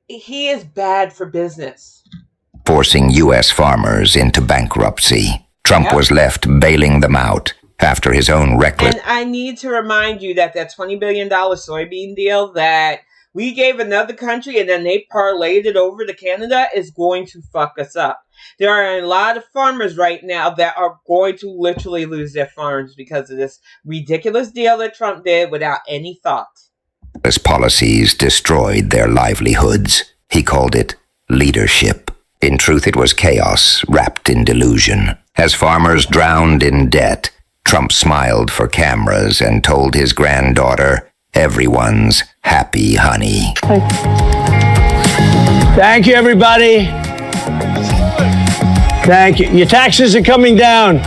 He is bad for business. Forcing U.S. farmers into bankruptcy. Trump was left bailing them out after his own reckless... And I need to remind you that $20 billion soybean deal that we gave another country and then they parlayed it over to Canada is going to fuck us up. There are a lot of farmers right now that are going to literally lose their farms because of this ridiculous deal that Trump did without any thought. His policies destroyed their livelihoods. He called it leadership. In truth, it was chaos wrapped in delusion. As farmers drowned in debt, Trump smiled for cameras and told his granddaughter, "Everyone's happy, honey." Thank you, everybody. Thank you. Your taxes are coming down.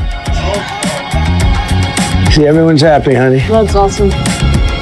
See, everyone's happy, honey. That's awesome.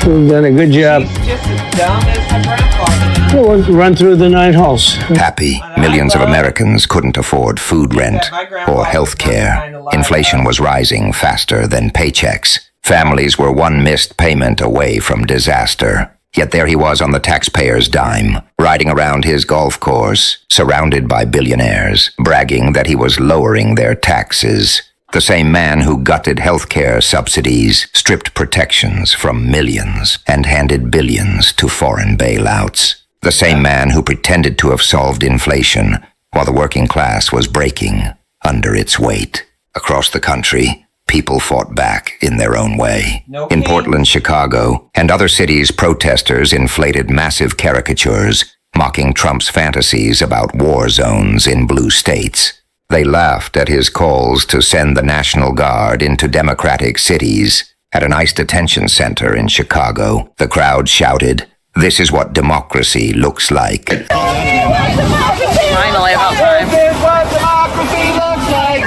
We've done a good job. She's just as dumb as her grandfather. We'll run through the 9 holes. Happy, millions of Americans couldn't afford food rent or health care. Inflation was rising faster than paychecks. Families were one missed payment away from disaster. Yet there he was on the taxpayer's dime, riding around his golf course, surrounded by billionaires, bragging that he was lowering their taxes. The same man who gutted healthcare subsidies, stripped protections from millions, and handed billions to foreign bailouts. The same man who pretended to have solved inflation while the working class was breaking under its weight. Across the country, people fought back in their own way. In Portland, Chicago, and other cities, protesters inflated massive caricatures, mocking Trump's fantasies about war zones in blue states. They laughed at his calls to send the National Guard into Democratic cities. At an ICE detention center in Chicago, the crowd shouted, "This is what democracy looks like." Finally, about time. This is what democracy looks like.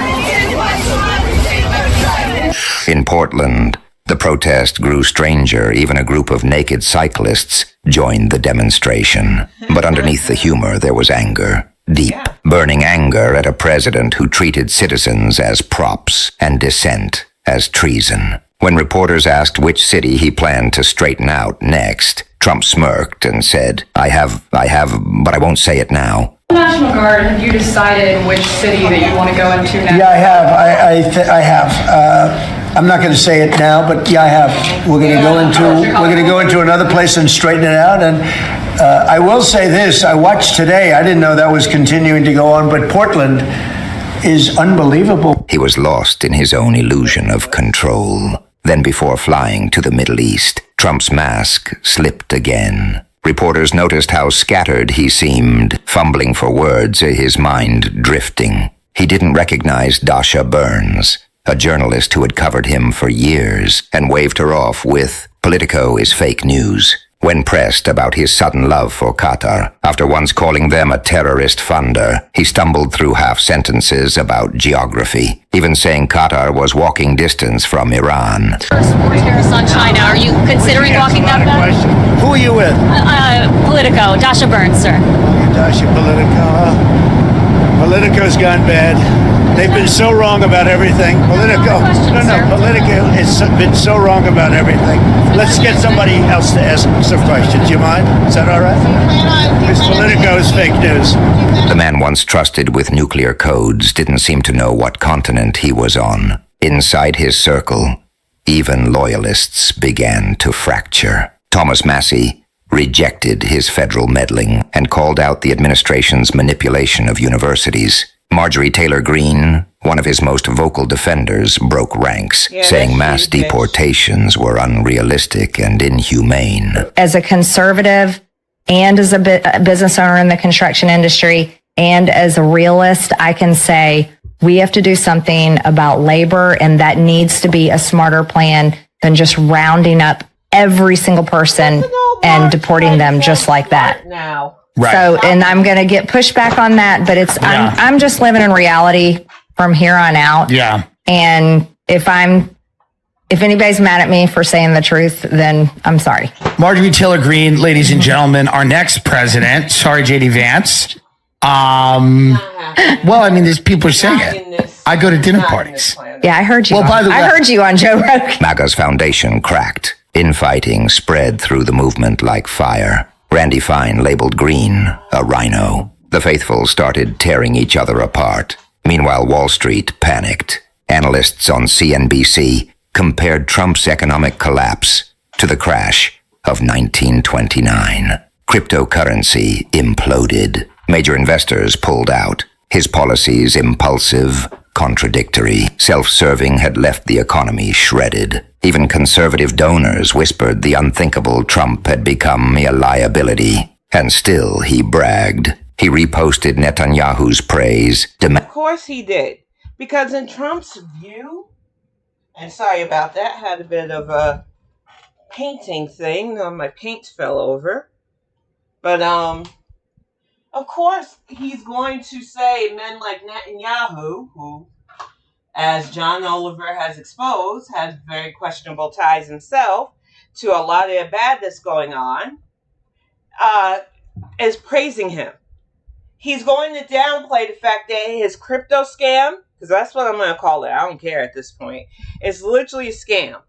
In Portland, the protest grew stranger. Even a group of naked cyclists joined the demonstration. But underneath the humor, there was anger. Deep, burning anger at a president who treated citizens as props and dissent as treason. When reporters asked which city he planned to straighten out next, Trump smirked and said, I have, but I won't say it now. National Guard, have you decided which city that you want to go into next? Yeah, I have. I have. I'm not going to say it now, but yeah, I have. We're going to go into another place and straighten it out. And I will say this: I watched today. I didn't know that was continuing to go on, but Portland is unbelievable. He was lost in his own illusion of control. Then, before flying to the Middle East, Trump's mask slipped again. Reporters noticed how scattered he seemed, fumbling for words, his mind drifting. He didn't recognize Dasha Burns, a journalist who had covered him for years, and waved her off with, "Politico is fake news." When pressed about his sudden love for Qatar, after once calling them a terrorist funder, he stumbled through half sentences about geography, even saying Qatar was walking distance from Iran. Tariffs on China. Are you considering walking that back? Who are you with? Politico. Dasha Burns, sir. Dasha Politico. Politico's gone bad. They've been so wrong about everything. Politico has been so wrong about everything. Let's get somebody else to ask some questions. Do you mind? Is that all right? Because Politico is fake news. The man once trusted with nuclear codes didn't seem to know what continent he was on. Inside his circle, even loyalists began to fracture. Thomas Massie rejected his federal meddling and called out the administration's manipulation of universities. Marjorie Taylor Greene, one of his most vocal defenders, broke ranks, saying mass deportations were unrealistic and inhumane. As a conservative and as a business owner in the construction industry and as a realist, I can say we have to do something about labor, and that needs to be a smarter plan than just rounding up every single person and deporting them just like that. Now. Right. So, and I'm going to get pushback on that, but I'm just living in reality from here on out. Yeah. And if anybody's mad at me for saying the truth, then I'm sorry. Marjorie Taylor Greene, ladies and gentlemen, our next president. Sorry, JD Vance. Well, I mean, there's people are saying it. I go to dinner parties. Yeah, I heard you. Well, by the way, I heard you on Joe Rogan. MAGA's foundation cracked. Infighting spread through the movement like fire. Randy Fine labeled Greene a rhino. The faithful started tearing each other apart. Meanwhile, Wall Street panicked. Analysts on CNBC compared Trump's economic collapse to the crash of 1929. Cryptocurrency imploded. Major investors pulled out. His policies impulsive, contradictory, self-serving had left the economy shredded. Even conservative donors whispered the unthinkable Trump had become a liability. And still he bragged. He reposted Netanyahu's praise. Of course he did. Because in Trump's view, and sorry about that, had a bit of a painting thing. My paint fell over. But, of course, he's going to say men like Netanyahu, who, as John Oliver has exposed, has very questionable ties himself to a lot of the badness going on, is praising him. He's going to downplay the fact that his crypto scam, because that's what I'm going to call it, I don't care at this point, it's literally a scam,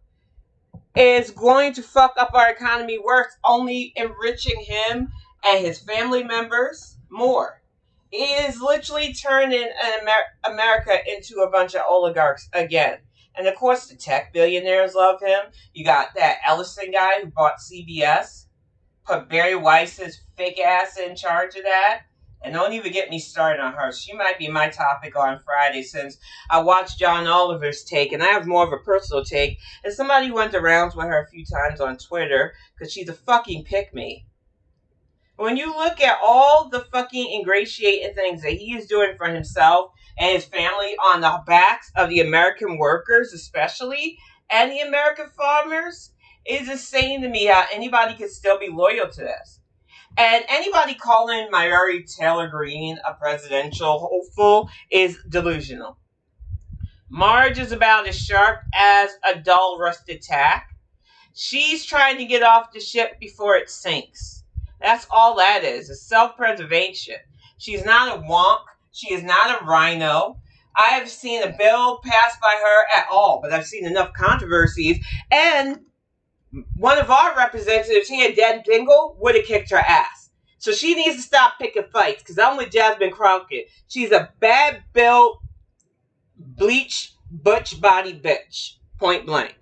is going to fuck up our economy worse, only enriching him and his family members more. It is literally turning America into a bunch of oligarchs again. And of course, the tech billionaires love him. You got that Ellison guy who bought CBS, put Barry Weiss's fake ass in charge of that. And don't even get me started on her. She might be my topic on Friday, since I watched John Oliver's take, and I have more of a personal take. And somebody went around with her a few times on Twitter because she's a fucking pick-me. When you look at all the fucking ingratiating things that he is doing for himself and his family on the backs of the American workers especially, and the American farmers, it is insane to me how anybody can still be loyal to this. And anybody calling Marjorie Taylor Greene a presidential hopeful is delusional. Marge is about as sharp as a dull rusted tack. She's trying to get off the ship before it sinks. That's all that is self-preservation. She's not a wonk. She is not a rhino. I have seen a bill passed by her at all, but I've seen enough controversies. And one of our representatives here, Dan Dingle, would have kicked her ass. So she needs to stop picking fights, because I'm with Jasmine Crockett. She's a bad-built, bleach, butch body bitch. Point blank.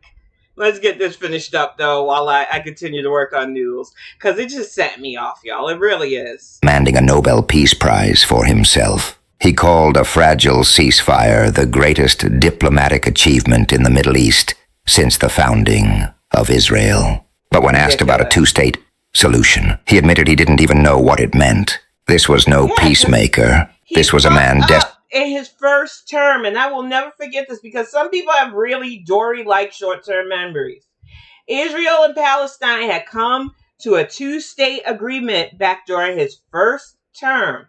Let's get this finished up, though, while I continue to work on news. Because it just set me off, y'all. It really is. Demanding a Nobel Peace Prize for himself. He called a fragile ceasefire the greatest diplomatic achievement in the Middle East since the founding of Israel. But when asked about a two-state solution, he admitted he didn't even know what it meant. This was no peacemaker. This was a man desperate. In his first term, and I will never forget this because some people have really Dory-like short-term memories. Israel and Palestine had come to a two-state agreement back during his first term.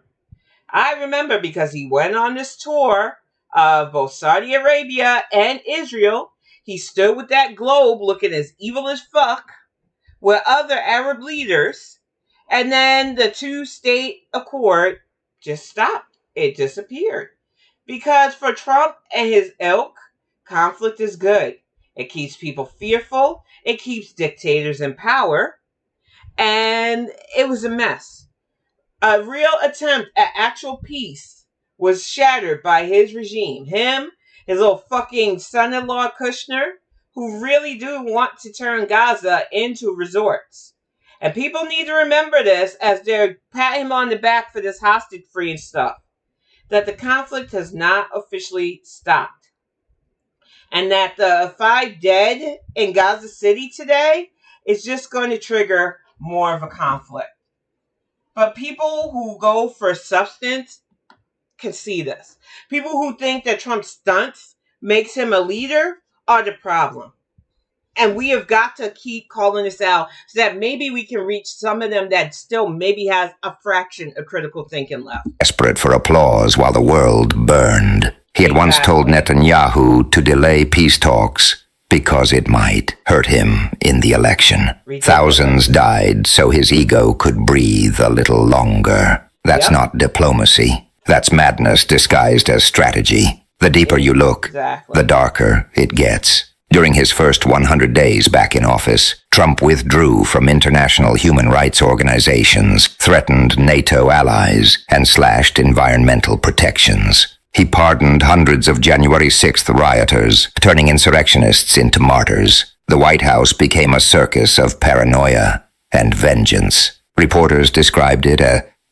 I remember because he went on this tour of both Saudi Arabia and Israel. He stood with that globe looking as evil as fuck with other Arab leaders. And then the two-state accord just stopped. It disappeared. Because for Trump and his ilk, conflict is good. It keeps people fearful. It keeps dictators in power. And it was a mess. A real attempt at actual peace was shattered by his regime. Him, his little fucking son-in-law Kushner, who really do want to turn Gaza into resorts. And people need to remember this as they're patting him on the back for this hostage-freeing stuff. that the conflict has not officially stopped. And that the 5 dead in Gaza City today is just going to trigger more of a conflict. But people who go for substance can see this. People who think that Trump's stunts makes him a leader are the problem. And we have got to keep calling this out so that maybe we can reach some of them that still maybe has a fraction of critical thinking left. Desperate for applause while the world burned. He had once told Netanyahu to delay peace talks because it might hurt him in the election. Thousands died so his ego could breathe a little longer. That's not diplomacy. That's madness disguised as strategy. The deeper you look, the darker it gets. During his first 100 days back in office, Trump withdrew from international human rights organizations, threatened NATO allies, and slashed environmental protections. He pardoned hundreds of January 6th rioters, turning insurrectionists into martyrs. The White House became a circus of paranoia and vengeance. Reporters described it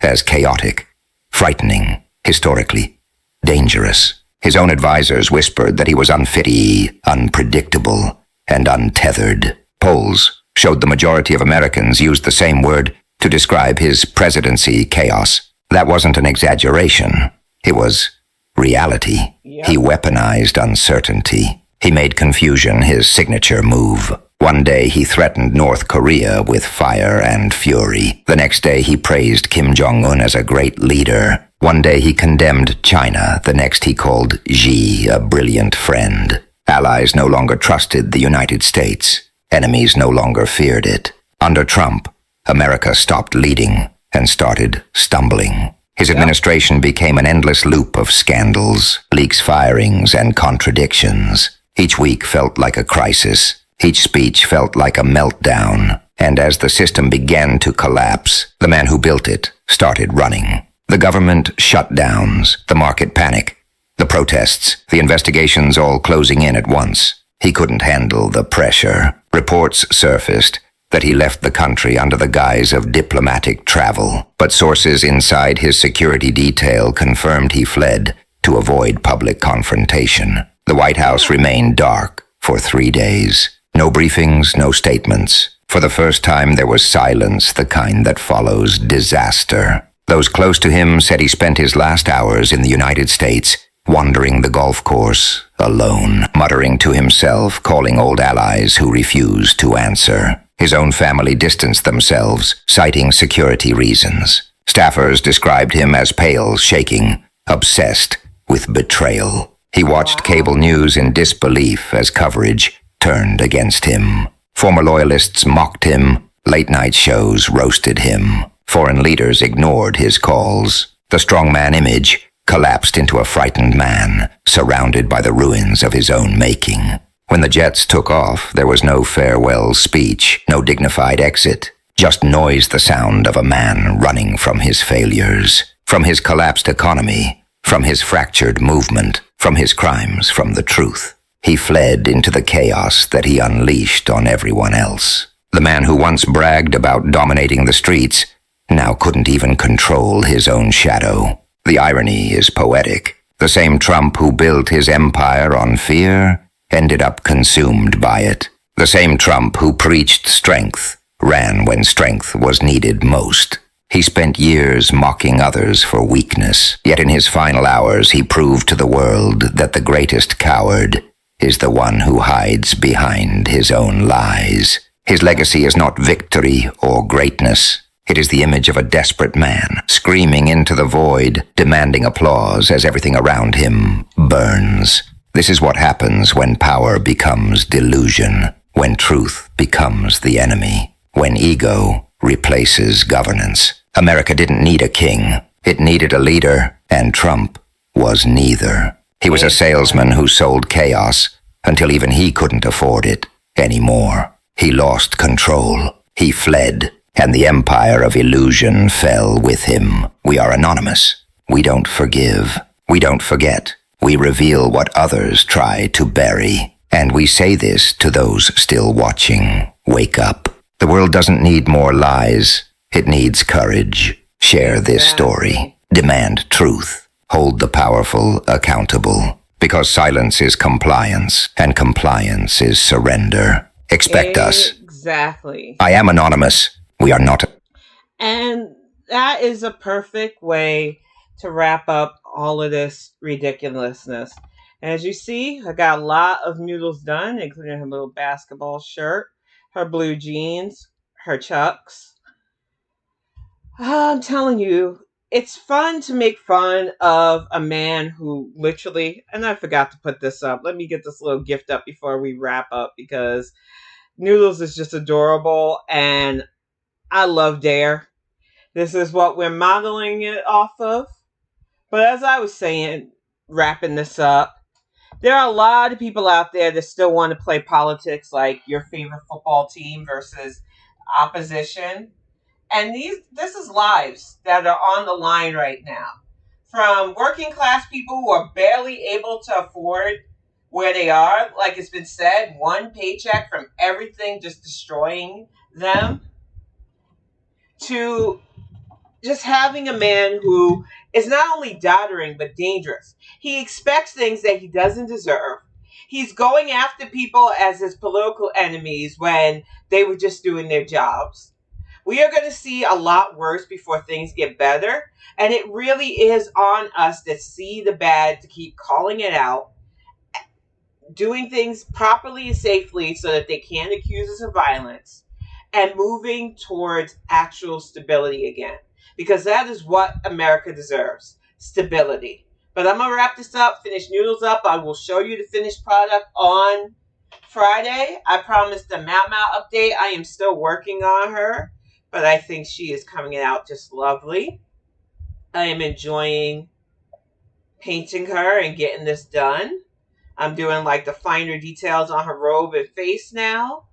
as chaotic, frightening, historically dangerous. His own advisors whispered that he was unfitty, unpredictable, and untethered. Polls showed the majority of Americans used the same word to describe his presidency chaos. That wasn't an exaggeration. It was reality. He weaponized uncertainty. He made confusion his signature move. One day he threatened North Korea with fire and fury. The next day he praised Kim Jong-un as a great leader. One day he condemned China. The next he called Xi a brilliant friend. Allies no longer trusted the United States. Enemies no longer feared it. Under Trump, America stopped leading and started stumbling. His administration became an endless loop of scandals, leaks, firings, and contradictions. Each week felt like a crisis. Each speech felt like a meltdown. And as the system began to collapse, the man who built it started running. The government shutdowns, the market panic, the protests, the investigations all closing in at once. He couldn't handle the pressure. Reports surfaced that he left the country under the guise of diplomatic travel, but sources inside his security detail confirmed he fled to avoid public confrontation. The White House remained dark for 3 days. No briefings, no statements. For the first time, there was silence, the kind that follows disaster. Those close to him said he spent his last hours in the United States, wandering the golf course, alone, muttering to himself, calling old allies who refused to answer. His own family distanced themselves, citing security reasons. Staffers described him as pale, shaking, obsessed with betrayal. He watched cable news in disbelief as coverage turned against him. Former loyalists mocked him. Late-night shows roasted him. Foreign leaders ignored his calls. The strongman image collapsed into a frightened man, surrounded by the ruins of his own making. When the jets took off, there was no farewell speech, no dignified exit, just noise, the sound of a man running from his failures, from his collapsed economy, from his fractured movement, from his crimes, from the truth. He fled into the chaos that he unleashed on everyone else. The man who once bragged about dominating the streets now couldn't even control his own shadow. The irony is poetic. The same Trump who built his empire on fear ended up consumed by it. The same Trump who preached strength ran when strength was needed most. He spent years mocking others for weakness, yet in his final hours he proved to the world that the greatest coward is the one who hides behind his own lies. His legacy is not victory or greatness. It is the image of a desperate man, screaming into the void, demanding applause as everything around him burns. This is what happens when power becomes delusion, when truth becomes the enemy, when ego replaces governance. America didn't need a king. It needed a leader, and Trump was neither. He was a salesman who sold chaos until even he couldn't afford it anymore. He lost control. He fled, and the empire of illusion fell with him. We are anonymous. We don't forgive. We don't forget. We reveal what others try to bury. And we say this to those still watching. Wake up. The world doesn't need more lies. It needs courage. Share this story. Demand truth. Hold the powerful accountable. Because silence is compliance, and compliance is surrender. Expect us. Exactly. I am anonymous. We are not. And that is a perfect way to wrap up all of this ridiculousness. As you see, I got a lot of noodles done, including her little basketball shirt, her blue jeans, her chucks. I'm telling you, it's fun to make fun of a man who literally, and I forgot to put this up. Let me get this little gift up before we wrap up, because Noodles is just adorable and I love Dare. This is what we're modeling it off of. But as I was saying, wrapping this up, there are a lot of people out there that still want to play politics, like your favorite football team versus opposition. And this is lives that are on the line right now. From working class people who are barely able to afford where they are, like it's been said, one paycheck from everything just destroying them, to just having a man who is not only doddering but dangerous. He expects things that he doesn't deserve. He's going after people as his political enemies when they were just doing their jobs. We are going to see a lot worse before things get better. And it really is on us that see the bad to keep calling it out, doing things properly and safely so that they can't accuse us of violence, and moving towards actual stability again. Because that is what America deserves. Stability. But I'm going to wrap this up, finish Noodles up. I will show you the finished product on Friday. I promised a Mau Mau update. I am still working on her, but I think she is coming out just lovely. I am enjoying painting her and getting this done. I'm doing like the finer details on her robe and face now.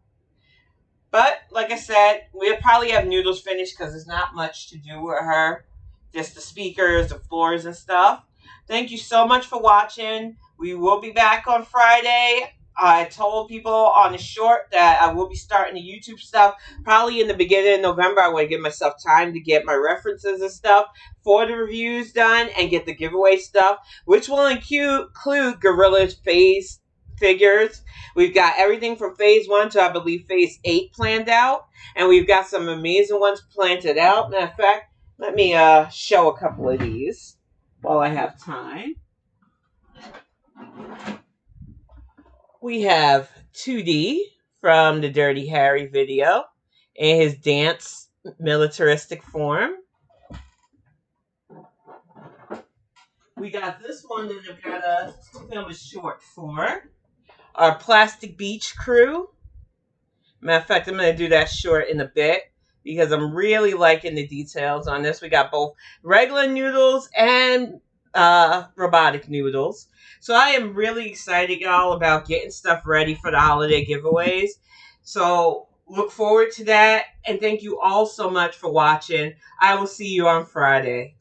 But like I said, we'll probably have Noodles finished because there's not much to do with her. Just the speakers, the floors and stuff. Thank you so much for watching. We will be back on Friday. I told people on the short that I will be starting the YouTube stuff probably in the beginning of November. I want to give myself time to get my references and stuff for the reviews done and get the giveaway stuff, which will include Gorilla's phase figures. We've got everything from phase 1 to I believe phase 8 planned out, and we've got some amazing ones planted out. Matter of fact, let me show a couple of these while I have time. We have 2D from the Dirty Harry video in his dance militaristic form. We got this one that I've got to film a short for. Our Plastic Beach crew. Matter of fact, I'm going to do that short in a bit because I'm really liking the details on this. We got both regular noodles and robotic noodles. So I am really excited, y'all, about getting stuff ready for the holiday giveaways. So look forward to that. And thank you all so much for watching. I will see you on Friday.